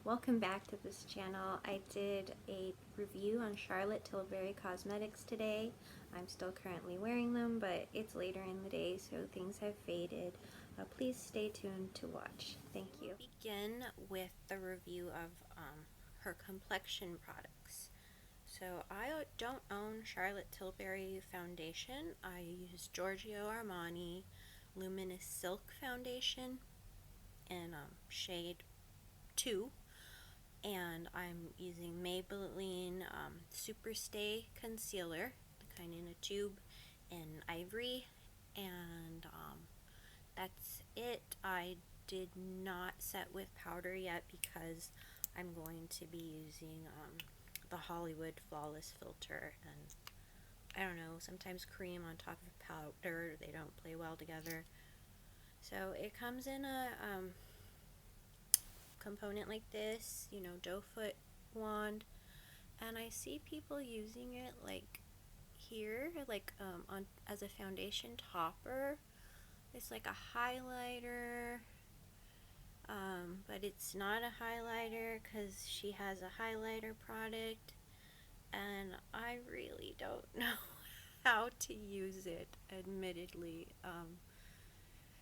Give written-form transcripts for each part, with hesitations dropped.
Welcome back to this channel. I did a review on Charlotte Tilbury cosmetics today. I'm still currently wearing them, but it's later in the day, so things have faded. Please stay tuned to watch. Thank you. Begin with the review of her complexion products. So I don't own Charlotte Tilbury foundation. I use Giorgio Armani Luminous Silk Foundation in shade 2. And I'm using Maybelline Superstay Concealer, the kind in a tube, in Ivory, and that's it. I did not set with powder yet because I'm going to be using the Hollywood Flawless filter, and I don't know, sometimes cream on top of powder, they don't play well together. So it comes in a component like this, you know, doe foot wand, and I see people using it like here, like on as a foundation topper. It's like a highlighter, but it's not a highlighter because she has a highlighter product, and I really don't know how to use it, admittedly.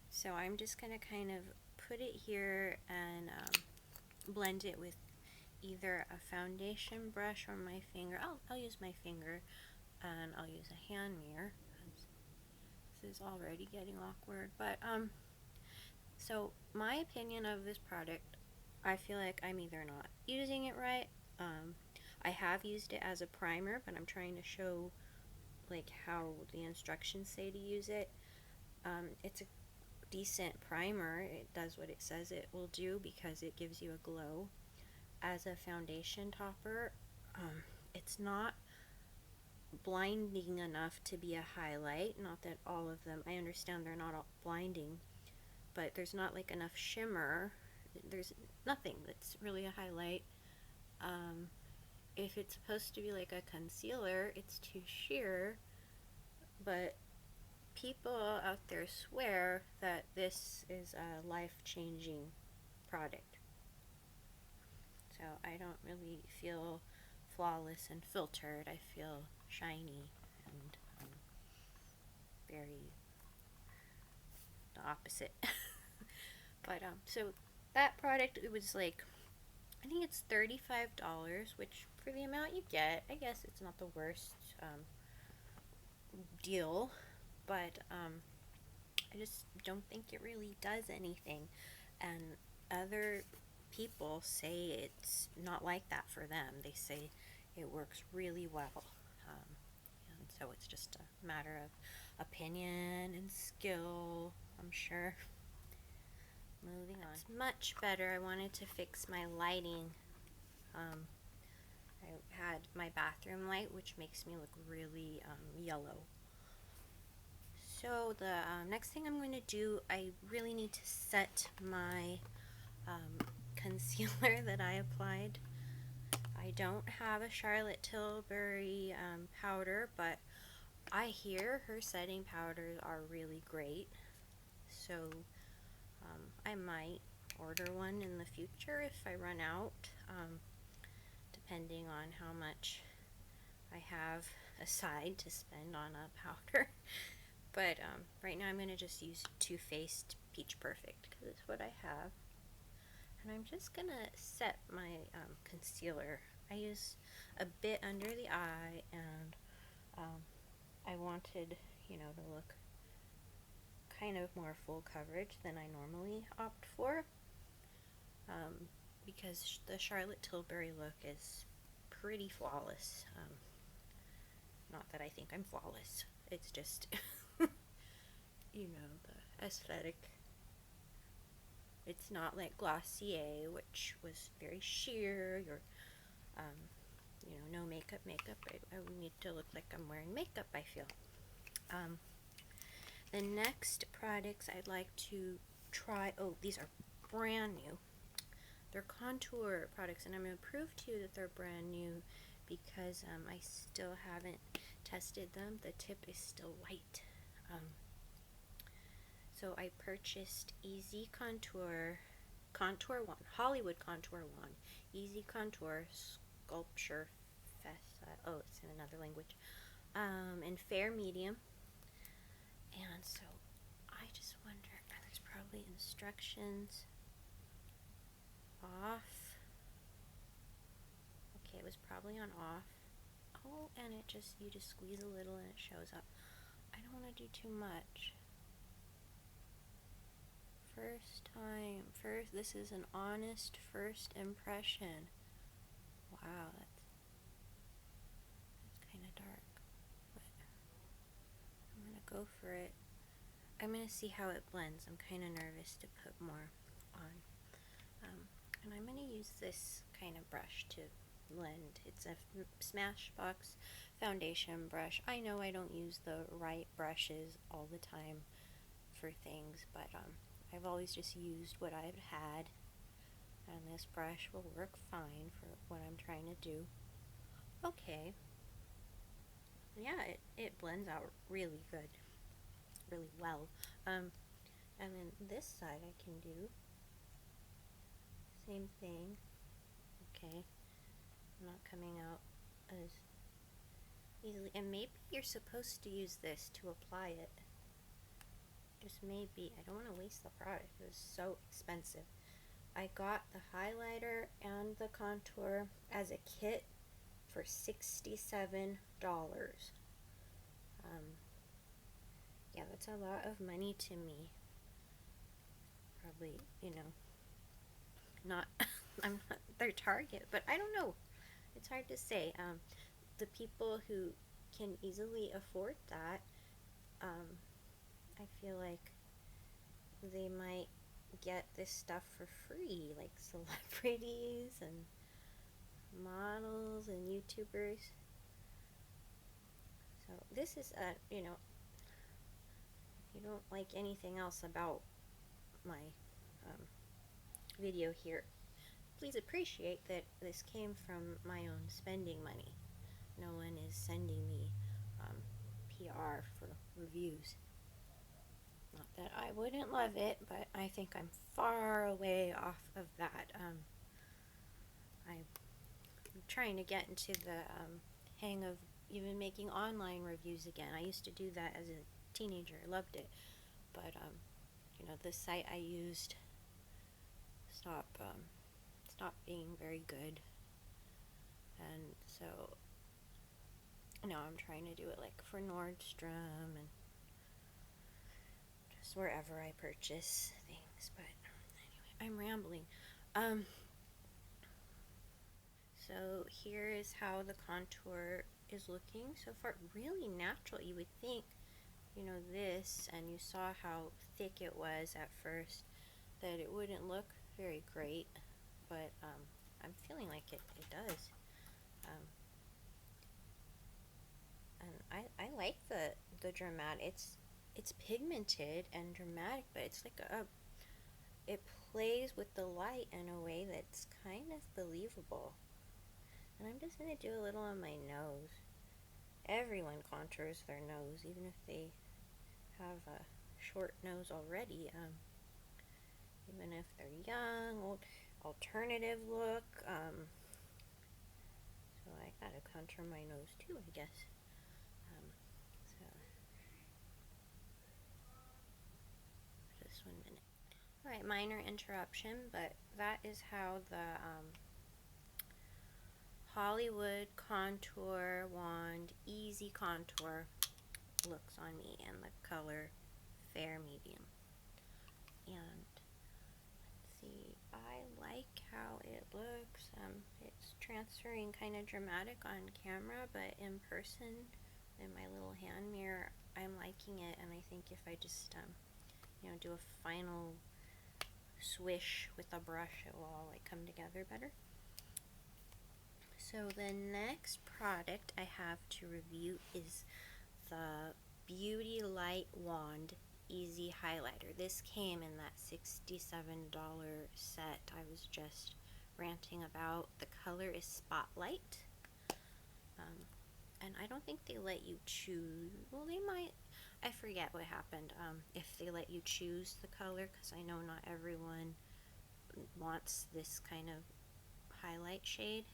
So I'm just gonna kind of put it here and blend it with either a foundation brush or my finger. I'll use my finger, and I'll use a hand mirror. This is already getting awkward, but so my opinion of this product, I feel like I'm either not using it right. I have used it as a primer, but I'm trying to show like how the instructions say to use it. It's a decent primer. It does what it says it will do because it gives you a glow. As a foundation topper, it's not blinding enough to be a highlight. Not that all of them, I understand they're not all blinding, but there's not like enough shimmer. There's nothing that's really a highlight. If it's supposed to be like a concealer, it's too sheer, but people out there swear that this is a life-changing product. So I don't really feel flawless and filtered. I feel shiny and very the opposite. But so that product, it was like, I think it's $35, which for the amount you get, I guess it's not the worst deal, but I just don't think it really does anything, and other people say it's not like that for them. They say it works really well, and so it's just a matter of opinion and skill, I'm sure. Moving on. It's much better. I wanted to fix my lighting. I had my bathroom light, which makes me look really yellow. So the next thing I'm going to do, I really need to set my concealer that I applied. I don't have a Charlotte Tilbury powder, but I hear her setting powders are really great, so I might order one in the future if I run out, depending on how much I have aside to spend on a powder. But right now I'm going to just use Too Faced Peach Perfect because it's what I have. And I'm just going to set my concealer. I use a bit under the eye, and I wanted, you know, to look kind of more full coverage than I normally opt for, because the Charlotte Tilbury look is pretty flawless. Not that I think I'm flawless, it's just you know, the aesthetic. It's not like Glossier, which was very sheer, or you know, no makeup. I need to look like I'm wearing makeup, I feel. The next products I'd like to try, these are brand new. They're contour products, and I'm going to prove to you that they're brand new because I still haven't tested them. The tip is still white. So I purchased Easy Contour contour wand, Hollywood contour wand, easy contour, sculpture, oh, it's in another language, in fair medium. And so I just wonder, there's probably instructions off. Okay, it was probably on off. Oh, and you just squeeze a little and it shows up. I don't want to do too much. First time, this is an honest first impression. Wow, that's kind of dark, but I'm gonna go for it. I'm gonna see how it blends. I'm kind of nervous to put more on. And I'm gonna use this kind of brush to blend. It's a Smashbox foundation brush. I know I don't use the right brushes all the time for things, but I've always just used what I've had, and this brush will work fine for what I'm trying to do. Okay. Yeah, it blends out really good, really well. And then this side I can do same thing. Okay, not coming out as easily, and maybe you're supposed to use this to apply it. Just maybe. I don't want to waste the product. It was so expensive. I got the highlighter and the contour as a kit for $67. Yeah, that's a lot of money to me. Probably, not I'm not their target, but I don't know. It's hard to say. The people who can easily afford that, I feel like they might get this stuff for free, like celebrities and models and YouTubers. So this is if you don't like anything else about my video here, please appreciate that this came from my own spending money. No one is sending me PR for reviews. Not that I wouldn't love it, but I think I'm far away off of that. I'm trying to get into the hang of even making online reviews again. I used to do that as a teenager. I loved it. But, the site I used stopped being very good. And so now I'm trying to do it like for Nordstrom and just wherever I purchase things. But anyway, I'm rambling. So here is how the contour is looking so far. Really natural. You would think, this, and you saw how thick it was at first, that it wouldn't look very great, but I'm feeling like it does. And I like the dramatic. It's pigmented and dramatic, but it's like it plays with the light in a way that's kind of believable. And I'm just going to do a little on my nose. Everyone contours their nose, even if they have a short nose already. Even if they're young, old, alternative look. So I gotta contour my nose too, I guess. Just 1 minute. Alright, minor interruption, but that is how the Hollywood Contour Wand Easy Contour looks on me, and the color fair medium. And let's see, I like how it looks. It's transferring kind of dramatic on camera, but in person, in my little hand mirror, I'm liking it. And I think if I just do a final swish with a brush, it will all come together better. So the next product I have to review is the Beauty Light Wand Easy Highlighter. This came in that $67 set I was just ranting about. The color is Spotlight. And I don't think they let you choose. Well, they might. I forget what happened. If they let you choose the color, because I know not everyone wants this kind of highlight shade.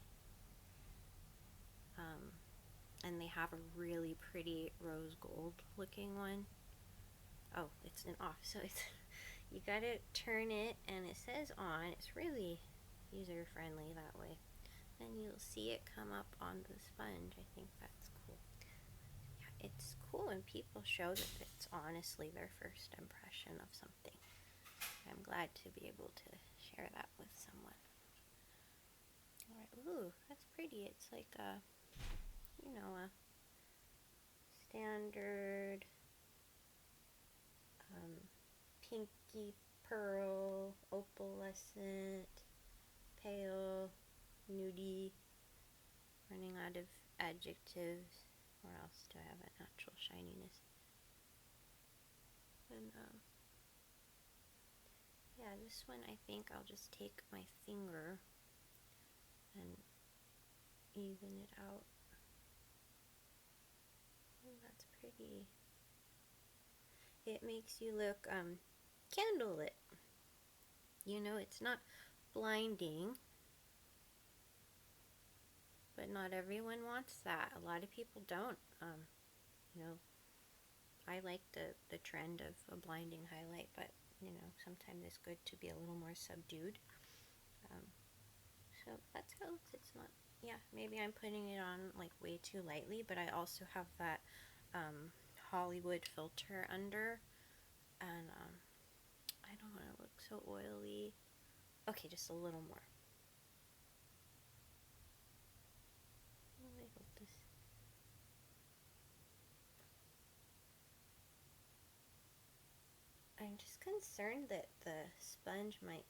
And they have a really pretty rose gold looking one. Oh, it's an off, so it's you gotta turn it, and it says on. It's really user friendly that way. And you'll see it come up on the sponge. I think that's cool. Yeah, it's cool when people show that it's honestly their first impression of something. I'm glad to be able to share that with someone. Alright, ooh, that's pretty. It's like a, you know, a standard pinky pearl, opalescent, pale, nudie. Running out of adjectives. Where else do I have a natural shininess? And yeah, this one I think I'll just take my finger and even it out. Oh, that's pretty. It makes you look candlelit. You know, it's not blinding, but not everyone wants that. A lot of people don't. You know, I like the trend of a blinding highlight, but you know, sometimes it's good to be a little more subdued. So that's how it looks. It's not, yeah, maybe I'm putting it on like way too lightly, but I also have that Hollywood filter under, and I don't want to look so oily. Okay, just a little more. Oh, I hope this. I'm just concerned that the sponge might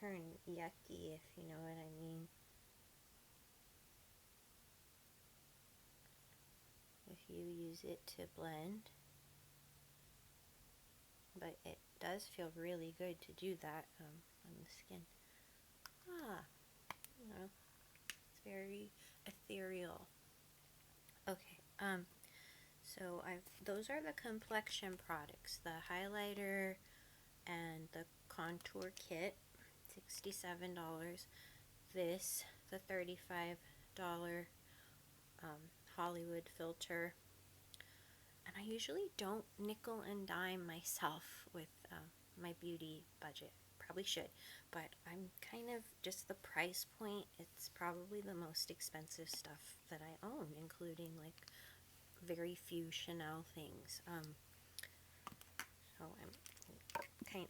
turn yucky, if you know what I mean. If you use it to blend. But it does feel really good to do that on the skin. You know, it's very ethereal. Okay, so those are the complexion products, the highlighter and the contour kit, $67. This, the $35 Hollywood filter. And I usually don't nickel and dime myself with my beauty budget. Probably should, but I'm kind of just the price point. It's probably the most expensive stuff that I own, including like very few Chanel things. So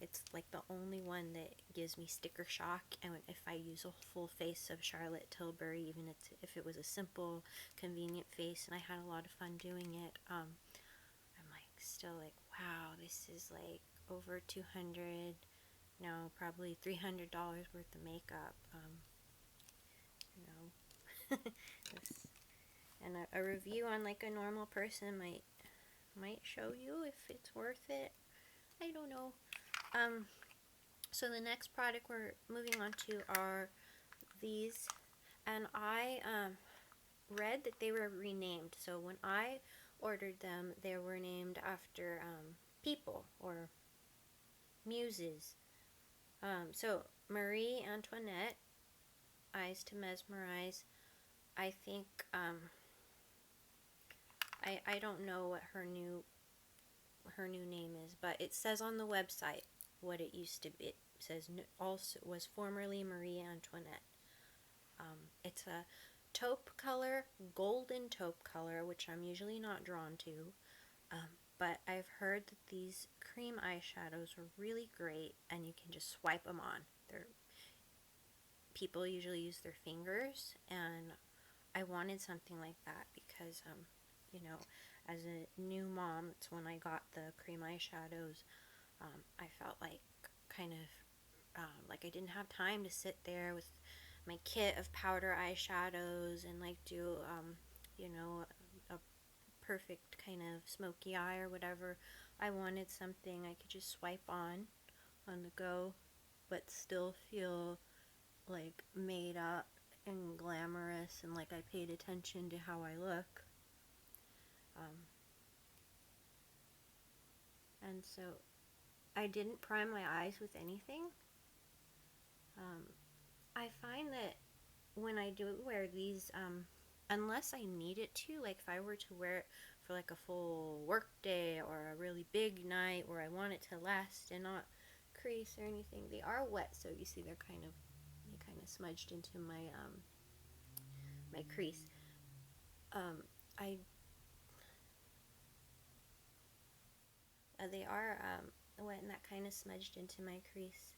it's like the only one that gives me sticker shock. And if I use a full face of Charlotte Tilbury, even if it was a simple, convenient face, and I had a lot of fun doing it, I'm like still like, wow, this is like over 200, no, probably $300 worth of makeup. You know, and a review on like a normal person might show you if it's worth it. I don't know. So the next product we're moving on to are these, and I read that they were renamed. So when I ordered them, they were named after people or muses. So Marie Antoinette, Eyes to Mesmerize. I think I don't know what her new name is, but it says on the website what it used to be. It says also was formerly Marie Antoinette. It's a taupe color, golden taupe color, which I'm usually not drawn to. But I've heard that these cream eyeshadows are really great, and you can just swipe them on. People usually use their fingers, and I wanted something like that because, you know, as a new mom, it's when I got the cream eyeshadows. I felt like kind of like I didn't have time to sit there with my kit of powder eyeshadows and like do, you know, a perfect kind of smoky eye or whatever. I wanted something I could just swipe on the go, but still feel like made up and glamorous and like I paid attention to how I look. And so I didn't prime my eyes with anything. when I do wear these, unless I need it to, like if I were to wear it for like a full work day or a really big night where I want it to last and not crease or anything, they are wet, so you see they kind of smudged into my crease. I They are wet and that kind of smudged into my crease.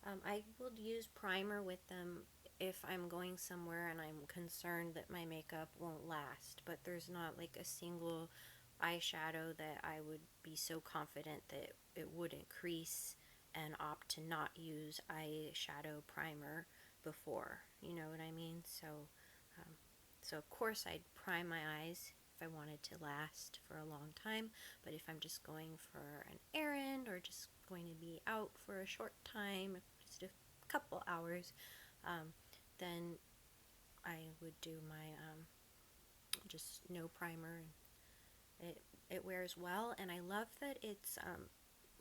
I will use primer with them if I'm going somewhere and I'm concerned that my makeup won't last, but there's not like a single eyeshadow that I would be so confident that it wouldn't crease and opt to not use eyeshadow primer before. You know what I mean? Um, so of course I'd prime my eyes if I wanted to last for a long time, but if I'm just going for an errand or just going to be out for a short time, just a couple hours, then I would do my just no primer. It wears well, and I love that it's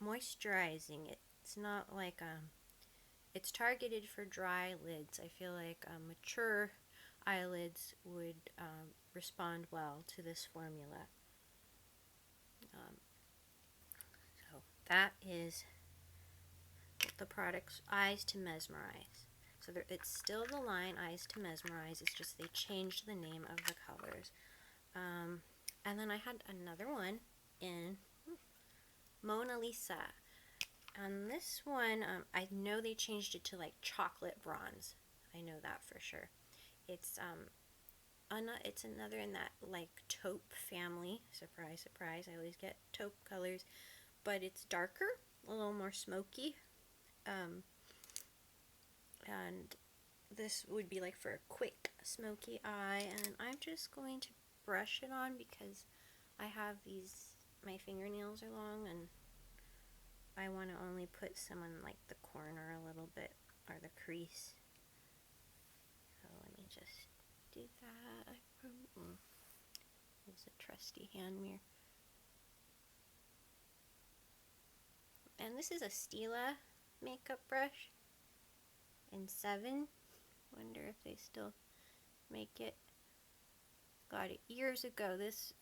moisturizing. It's not like it's targeted for dry lids. I feel like mature eyelids would respond well to this formula. Um, so that is the product's Eyes to Mesmerize. So it's still the line Eyes to Mesmerize. It's just they changed the name of the colors. And then I had another one in Mona Lisa. And this one, I know they changed it to like chocolate bronze. I know that for sure. It's it's another in that like taupe family. Surprise, surprise! I always get taupe colors, but it's darker, a little more smoky. And this would be like for a quick smoky eye. And I'm just going to brush it on because I have my fingernails are long and I want to only put some on like the corner a little bit or the crease. So let me just do that. Use a trusty hand mirror. And this is a Stila makeup brush in 7. Wonder if they still make it. Got it years ago. This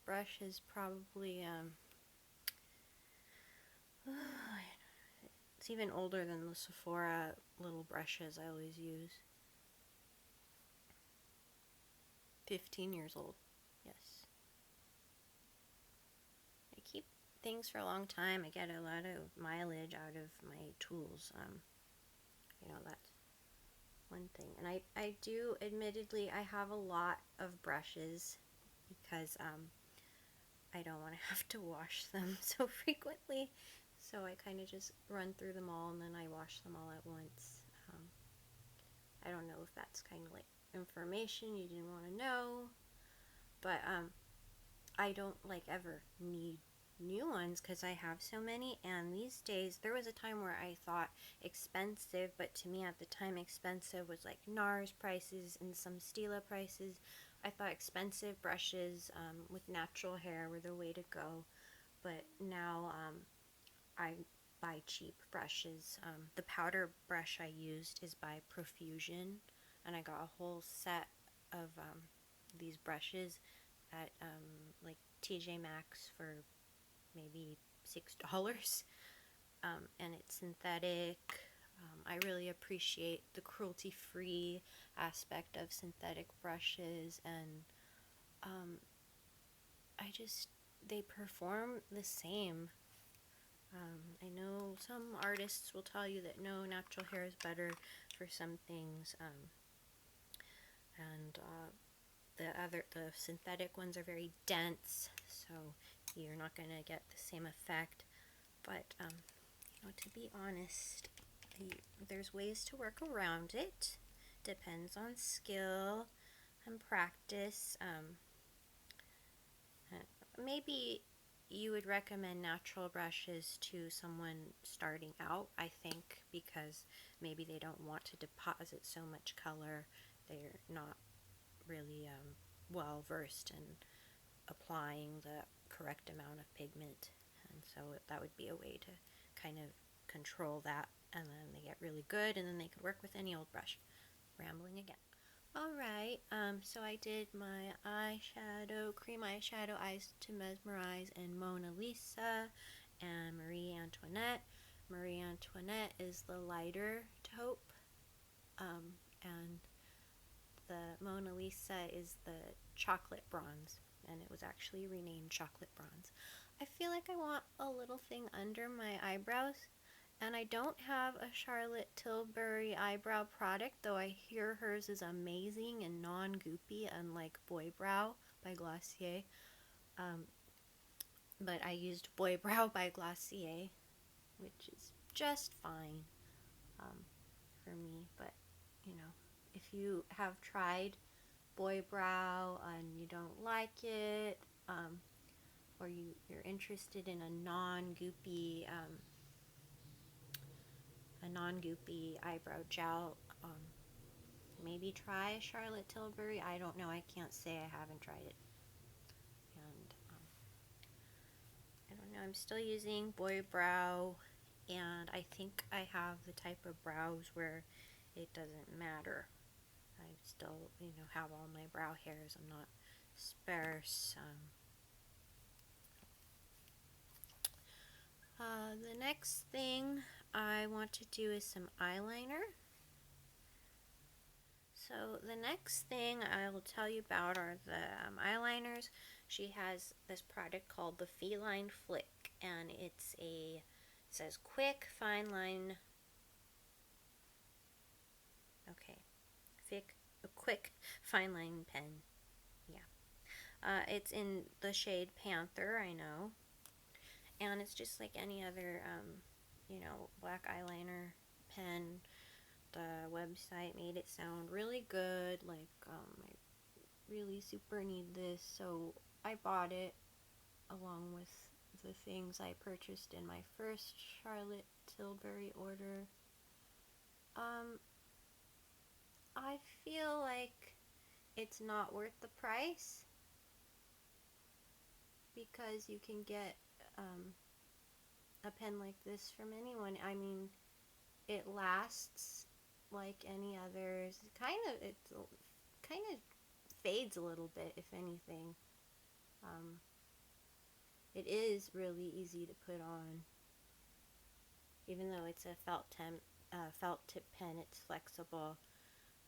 brush is probably it's even older than the Sephora little brushes I always use. 15 years old. Yes. I keep things for a long time. I get a lot of mileage out of my tools. That's one thing. And I do, admittedly, I have a lot of brushes because I don't want to have to wash them so frequently. So I kind of just run through them all and then I wash them all at once. I don't know if that's kind of like information you didn't want to know, but I don't like ever need new ones because I have so many. And these days, there was a time where I thought expensive, but to me at the time expensive was like NARS prices and some Stila prices. I thought expensive brushes with natural hair were the way to go, but now I buy cheap brushes. The powder brush I used is by Profusion, and I got a whole set of these brushes at like TJ Maxx for maybe $6. And it's synthetic. I really appreciate the cruelty-free aspect of synthetic brushes, and they perform the same. I know some artists will tell you that no, natural hair is better for some things, and the synthetic ones are very dense, so you're not going to get the same effect. But to be honest, there's ways to work around it. Depends on skill and practice. Maybe you would recommend natural brushes to someone starting out, I think, because maybe they don't want to deposit so much color. They're not really well versed in applying the correct amount of pigment, and so that would be a way to kind of control that, and then they get really good, and then they could work with any old brush. Rambling again. Alright, so I did my eyeshadow, cream eyeshadow eyes to Mesmerize and Mona Lisa and Marie Antoinette. Marie Antoinette is the lighter taupe, and the Mona Lisa is the chocolate bronze, and it was actually renamed chocolate bronze. I feel like I want a little thing under my eyebrows, and I don't have a Charlotte Tilbury eyebrow product, though I hear hers is amazing and non-goopy, unlike Boy Brow by Glossier. Um, but I used Boy Brow by Glossier, which is just fine um, for me. But, you know, if you have tried Boy Brow and you don't like it, or you're interested in a non-goopy eyebrow gel, maybe try Charlotte Tilbury. I don't know. I can't say I haven't tried it. And I don't know. I'm still using Boy Brow, and I think I have the type of brows where it doesn't matter. I still, have all my brow hairs. I'm not sparse. The next thing I want to do is some eyeliner. So the next thing I will tell you about are the eyeliners. She has this product called the Feline Flick, and it says quick fine line. Okay, a quick fine line pen. Yeah, it's in the shade Panther. I know, and it's just like any other, black eyeliner pen. The website made it sound really good, like, I really super need this, so I bought it along with the things I purchased in my first Charlotte Tilbury order. I feel like it's not worth the price because you can get a pen like this from anyone. I mean, it lasts like any others. It kind of fades a little bit, if anything. It is really easy to put on, even though it's a felt tip pen. It's flexible.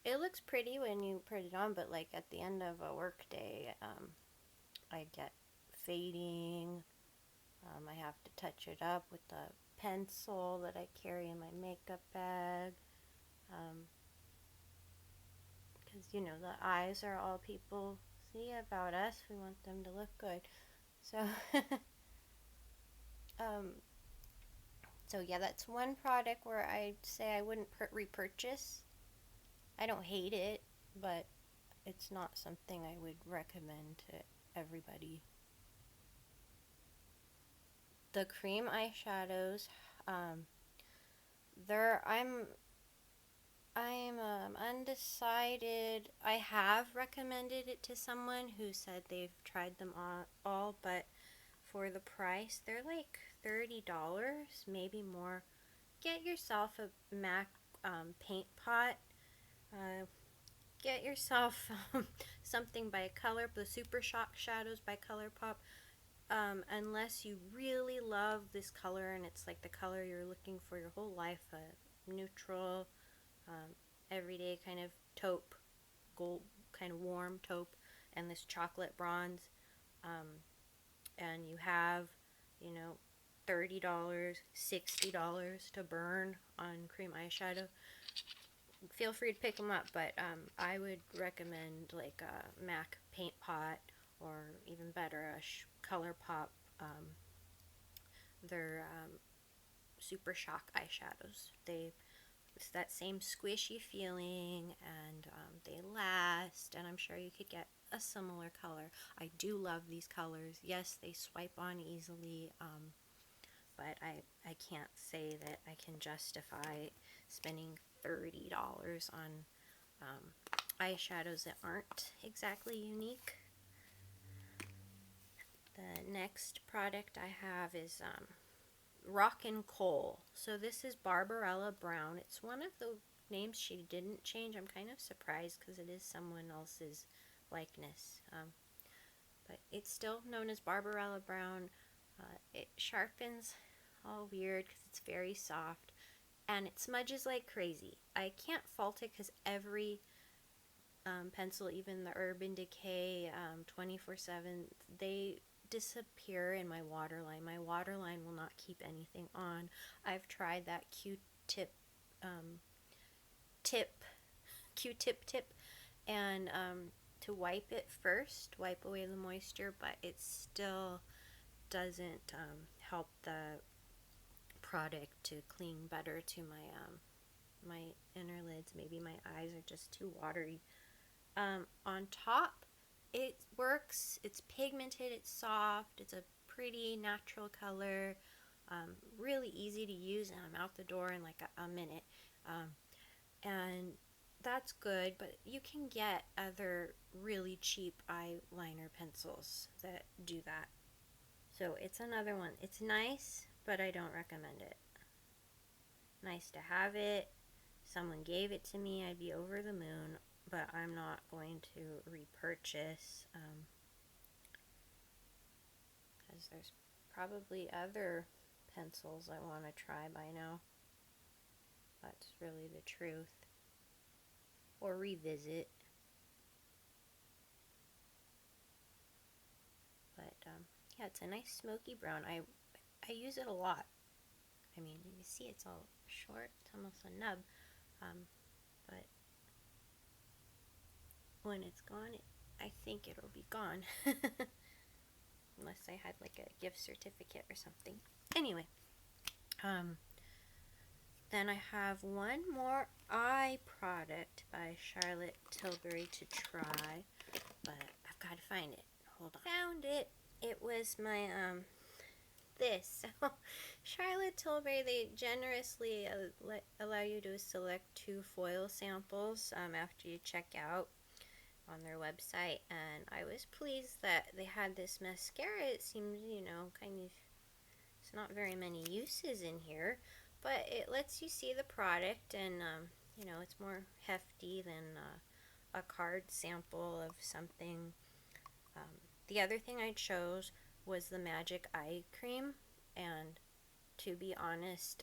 It looks pretty when you put it on, but like at the end of a work day, I get fading. I have to touch it up with the pencil that I carry in my makeup bag. Because, the eyes are all people see about us. We want them to look good. So, um, so yeah, that's one product where I'd say I wouldn't repurchase. I don't hate it, but it's not something I would recommend to everybody. The cream eyeshadows, I'm undecided. I have recommended it to someone who said they've tried them all, but for the price, they're like $30, maybe more. Get yourself a MAC paint pot. Get yourself something by Color, the Super Shock Shadows by ColourPop. Unless you really love this color and it's like the color you're looking for your whole life, a neutral, everyday kind of taupe, gold, kind of warm taupe, and this chocolate bronze, and you have, $30, $60 to burn on cream eyeshadow, feel free to pick them up, but I would recommend like a MAC paint pot, or even better, a ColourPop. They're Super Shock eyeshadows. It's that same squishy feeling, and they last, and I'm sure you could get a similar color. I do love these colors. Yes, they swipe on easily, but I can't say that I can justify spending $30 on eyeshadows that aren't exactly unique. The next product I have is Rock and Coal. So this is Barbarella Brown. It's one of the names she didn't change. I'm kind of surprised because it is someone else's likeness. But it's still known as Barbarella Brown. It sharpens all weird because it's very soft, and it smudges like crazy. I can't fault it because every pencil, even the Urban Decay 24/7, they disappear in my waterline. My waterline will not keep anything on. I've tried that Q-tip tip, Q-tip tip, and to wipe it first, wipe away the moisture, but it still doesn't help the product to cling better to my inner lids. Maybe my eyes are just too watery. On top, it works. It's pigmented, it's soft, it's a pretty natural color, really easy to use, and I'm out the door in like a minute. And that's good, but you can get other really cheap eyeliner pencils that do that. So it's another one. It's nice, but I don't recommend it. Nice to have it. Someone gave it to me, I'd be over the moon, but I'm not going to repurchase because there's probably other pencils I want to try by now. That's really the truth. Or revisit. But yeah, it's a nice smoky brown. I use it a lot. I mean, you can see it's all short. It's almost a nub. But when it's gone, I think it'll be gone. Unless I had like a gift certificate or something. Anyway, then I have one more eye product by Charlotte Tilbury to try, but I've got to find it. Hold on. Found it. It was my this. Charlotte Tilbury, they generously allow you to select 2 foil samples after you check out on their website, and I was pleased that they had this mascara. It seems, you know, kind of, it's not very many uses in here, but it lets you see the product, and you know, it's more hefty than a card sample of something. The other thing I chose was the Magic Eye Cream, and to be honest,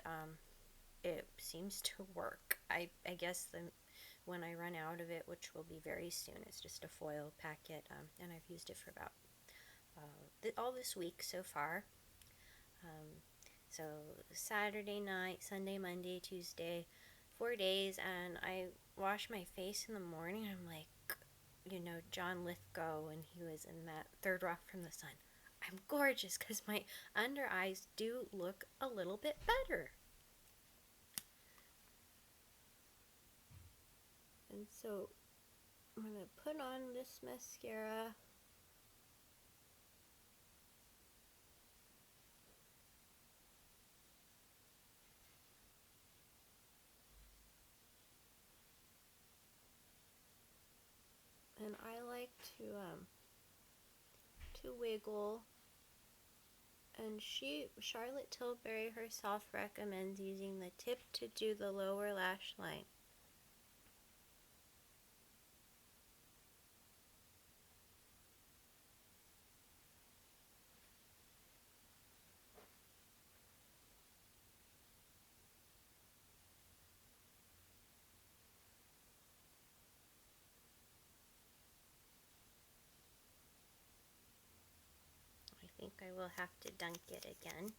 it seems to work. I guess when I run out of it, which will be very soon, it's just a foil packet, and I've used it for about all this week so far. So Saturday night, Sunday, Monday, Tuesday, 4 days, and I wash my face in the morning. I'm like, you know, John Lithgow when he was in that Third Rock from the Sun. I'm gorgeous because my under eyes do look a little bit better. And so I'm going to put on this mascara. And I like to wiggle. And Charlotte Tilbury herself recommends using the tip to do the lower lash line. I think I will have to dunk it again.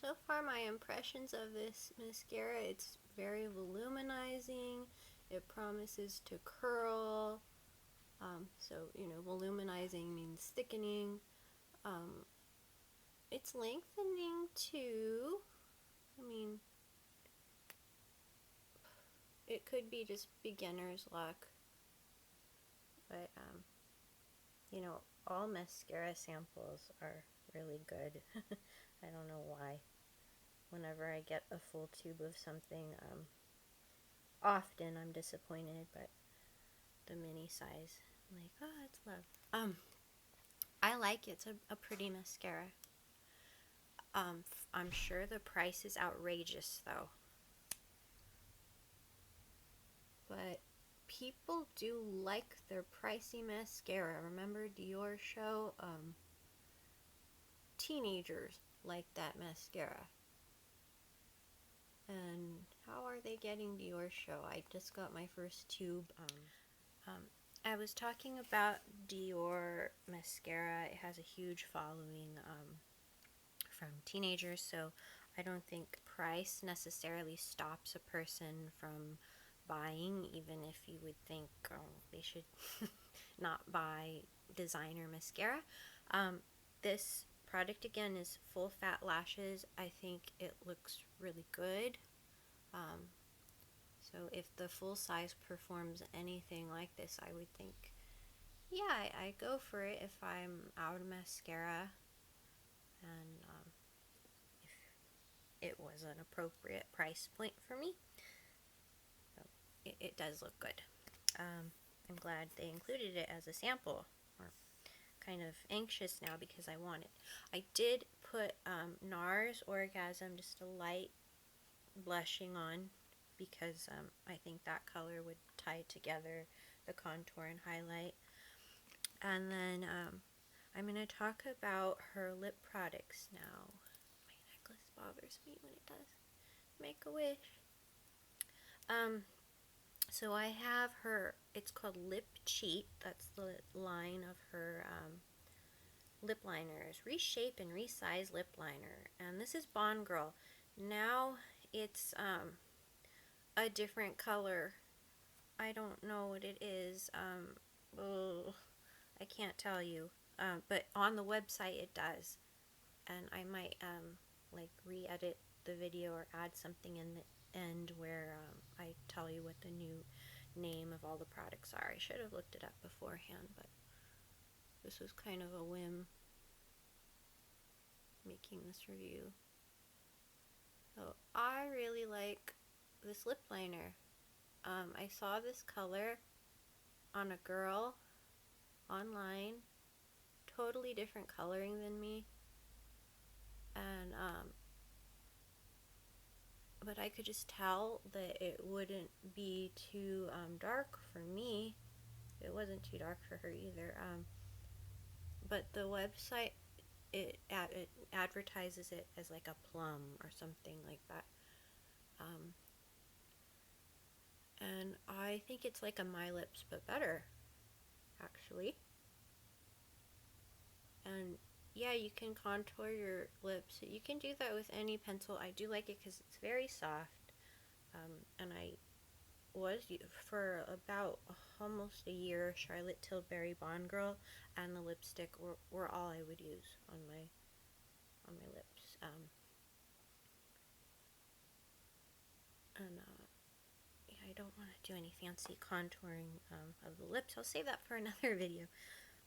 So far my impressions of this mascara, it's very voluminizing. It promises to curl. So, you know, voluminizing means thickening. It's lengthening too. I mean, it could be just beginner's luck. But, you know, all mascara samples are really good. I don't know why. Whenever I get a full tube of something, often I'm disappointed, but the mini size, I'm like, oh, it's love. I like it. It's a pretty mascara. I'm sure the price is outrageous though. But people do like their pricey mascara. Remember Dior show? Teenagers like that mascara. And how are they getting Dior show? I just got my first tube. I was talking about Dior mascara. It has a huge following from teenagers, so I don't think price necessarily stops a person from buying, even if you would think they should not buy designer mascara. This product again is full fat lashes. I think it looks really good. So if the full size performs anything like this, I would think, yeah, I go for it if I'm out of mascara and if it was an appropriate price point for me. So it does look good. I'm glad they included it as a sample. Or kind of anxious now because I want it. I did put NARS Orgasm, just a light blushing on, because I think that color would tie together the contour and highlight. And then I'm going to talk about her lip products now. My necklace bothers me when it does. Make a wish. So I have her, it's called Lip Cheat. That's the line of her lip liners. Reshape and Resize Lip Liner. And this is Bond Girl. Now it's a different color. I don't know what it is. I can't tell you. But on the website it does. And I might like re-edit the video or add something in the end where I tell you what the new name of all the products are. I should have looked it up beforehand, but this was kind of a whim making this review. So I really like this lip liner. I saw this color on a girl online, totally different coloring than me, and but I could just tell that it wouldn't be too dark for me. It wasn't too dark for her either. But the website, it advertises it as like a plum or something like that. And I think it's like a My Lips but better, actually. And yeah, you can contour your lips. You can do that with any pencil. I do like it because it's very soft. And I was for about almost a year Charlotte Tilbury Bond Girl, and the lipstick were all I would use on my lips. Yeah, I don't want to do any fancy contouring of the lips. I'll save that for another video.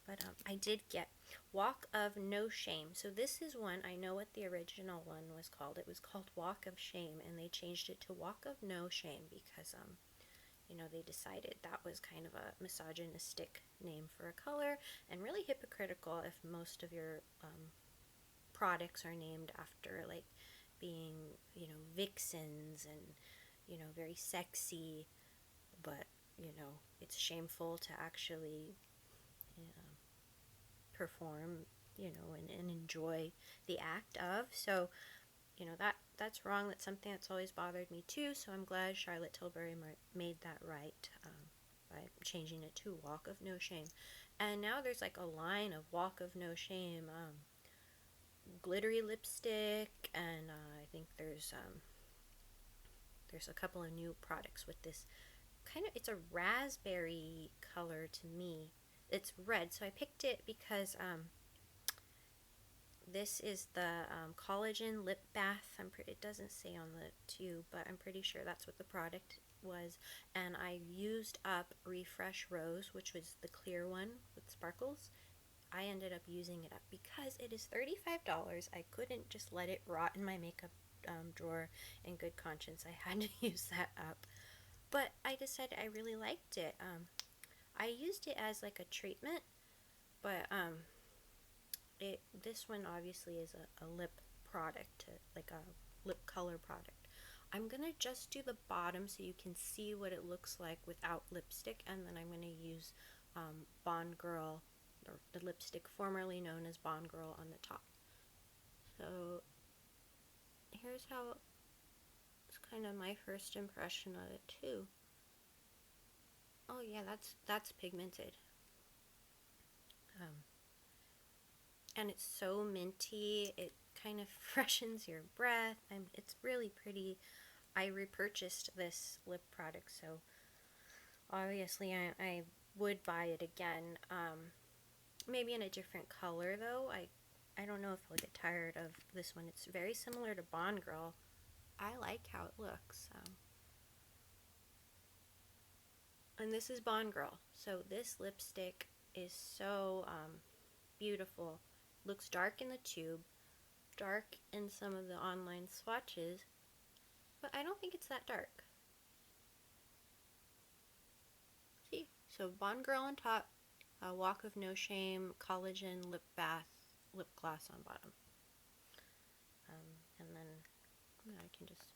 But I did get Walk of No Shame. So this is one, I know what the original one was called. It was called Walk of Shame, and they changed it to Walk of No Shame because, you know, they decided that was kind of a misogynistic name for a color, and really hypocritical if most of your products are named after, like, being, you know, vixens and, you know, very sexy, but, you know, it's shameful to actually perform, you know, and enjoy the act of. So, you know, that's wrong. That's something that's always bothered me too. So I'm glad Charlotte Tilbury made that right by changing it to Walk of No Shame. And now there's like a line of Walk of No Shame glittery lipstick, and I think there's a couple of new products with this kind of, it's a raspberry color to me. It's red, so I picked it because this is the collagen lip bath. It doesn't say on the tube, but I'm pretty sure that's what the product was. And I used up Refresh Rose, which was the clear one with sparkles. I ended up using it up because it is $35. I couldn't just let it rot in my makeup drawer in good conscience. I had to use that up. But I decided I really liked it. I used it as like a treatment, but this one obviously is a lip product, like a lip color product. I'm gonna just do the bottom so you can see what it looks like without lipstick, and then I'm gonna use Bond Girl, or the lipstick formerly known as Bond Girl, on the top. So here's how it's kind of my first impression of it too. Oh yeah, that's pigmented. And it's so minty. It kind of freshens your breath. It's really pretty. I repurchased this lip product, so obviously I would buy it again. Maybe in a different color though. I don't know if I'll get tired of this one. It's very similar to Bond Girl. I like how it looks. And this is Bond Girl. So this lipstick is so beautiful. Looks dark in the tube, dark in some of the online swatches, but I don't think it's that dark. See? So Bond Girl on top, Walk of No Shame, Collagen Lip Bath, lip gloss on bottom. And then I can just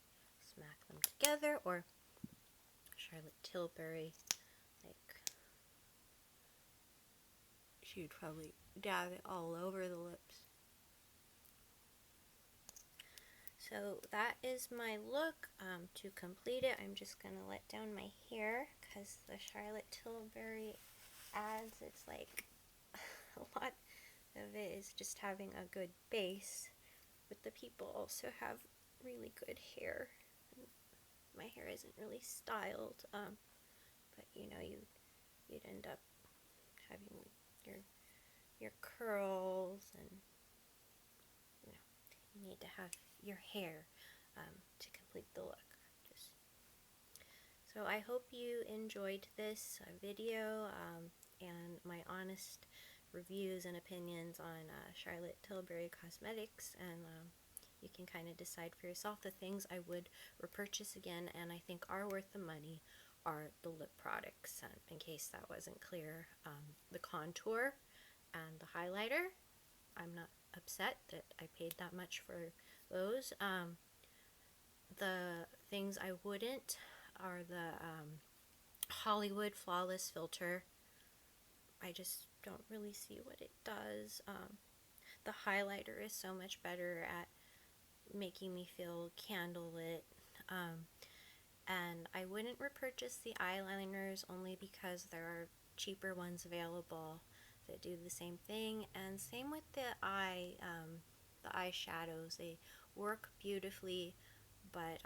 smack them together, or Charlotte Tilbury, like, she'd probably dab it all over the lips. So that is my look. To complete it, I'm just going to let down my hair because the Charlotte Tilbury ads, it's like a lot of it is just having a good base, but the people also have really good hair. My hair isn't really styled, but you know, you'd end up having your curls, and you know, you need to have your hair to complete the look. So I hope you enjoyed this video and my honest reviews and opinions on Charlotte Tilbury Cosmetics, and you can kind of decide for yourself. The things I would repurchase again and I think are worth the money are the lip products, in case that wasn't clear. The contour and the highlighter, I'm not upset that I paid that much for those. The things I wouldn't are the Hollywood Flawless Filter. I just don't really see what it does. The highlighter is so much better at making me feel candlelit. And I wouldn't repurchase the eyeliners only because there are cheaper ones available that do the same thing. And same with the eyeshadows. They work beautifully, but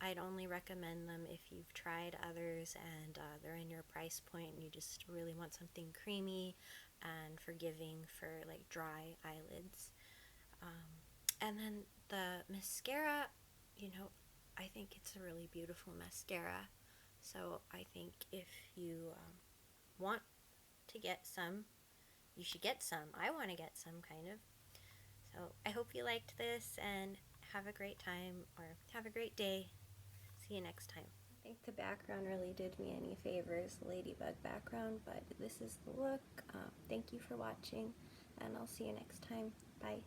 I'd only recommend them if you've tried others and they're in your price point and you just really want something creamy and forgiving for like dry eyelids. And then the mascara, you know, I think it's a really beautiful mascara. So I think if you want to get some, you should get some. I want to get some, kind of. So I hope you liked this, and have a great time, or have a great day. See you next time. I think the background really did me any favors, the ladybug background, but this is the look. Thank you for watching, and I'll see you next time. Bye.